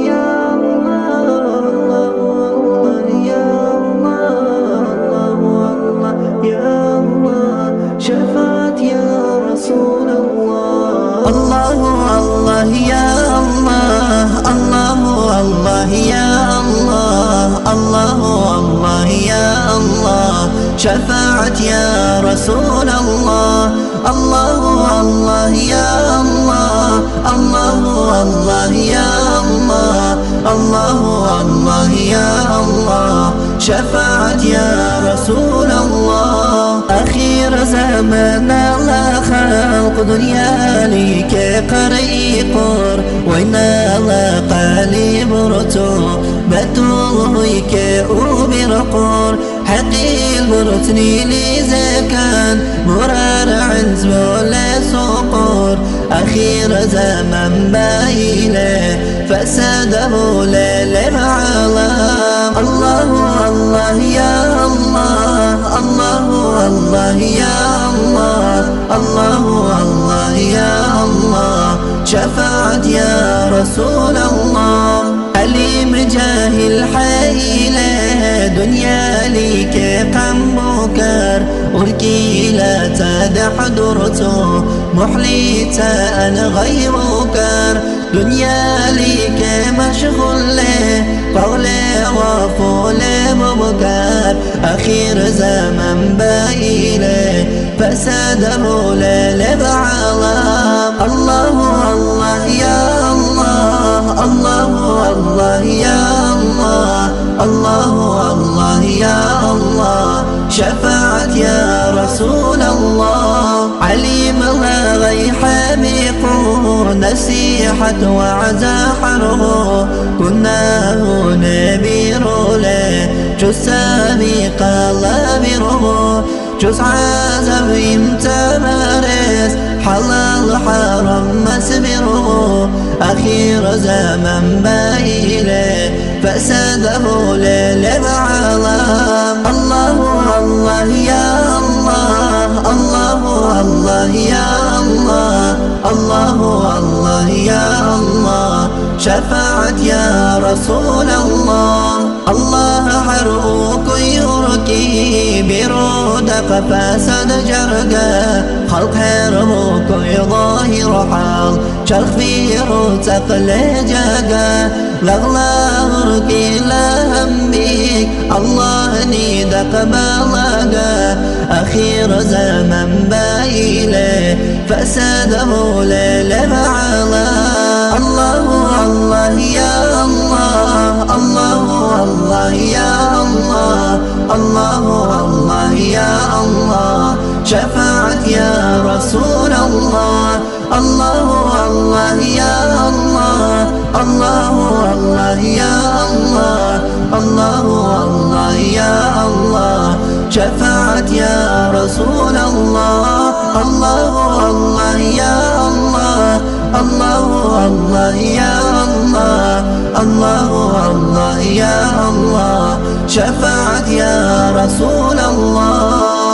يا الله يا الله يا الله شفاعة يا رسول الله. الله يا الله الله يا الله الله يا الله شفاعة يا رسول الله. الله يا الله الله يا الله الله يا الله شفاعة يا رسول الله. أخير زمان الله خلق دنيا لك قريقر وإن الله قليب رتو بتوهيك وبرقر حقيل برتني لزكان مرار عنز ولا سقر. أخير زمان بايله فساده للعالم. الله يا الله الله يا الله الله يا الله شفاعة يا رسول الله. عليم جاهل حيلة دنيا ليك قم بكر وركي لا تدحضرته محليتا أنا غيرك. دنيا ليك مشغول قولي وفولي مبكر. أخير زمن بايله فساده للعالم. الله يا الله الله يا الله الله يا الله شفاعة يا رسول الله. عليم الله غي حميقه نسيحة وعزا حره كنا نبير له جسامي قال بره جس عزم يمتمارس حلال حرم مسبره. أخير زمن بايله فساده للعالم. الله يا الله الله يا الله الله يا الله شفاعة يا رسول الله. الله حروك يركي برودك فسد جرقه خلق حروك يظاهر حال شرخ فيه تقلجقه لغلاغرك لا هم بيك الله نيدك بلغه. أخير زمن بايله فساده للعالم. الله يا الله الله يا الله الله يا الله شفاعة يا رسول الله. الله يا الله الله يا الله الله يا الله شفاعة يا رسول الله. الله يا الله الله يا الله الله يا الله شفاعة يا رسول الله.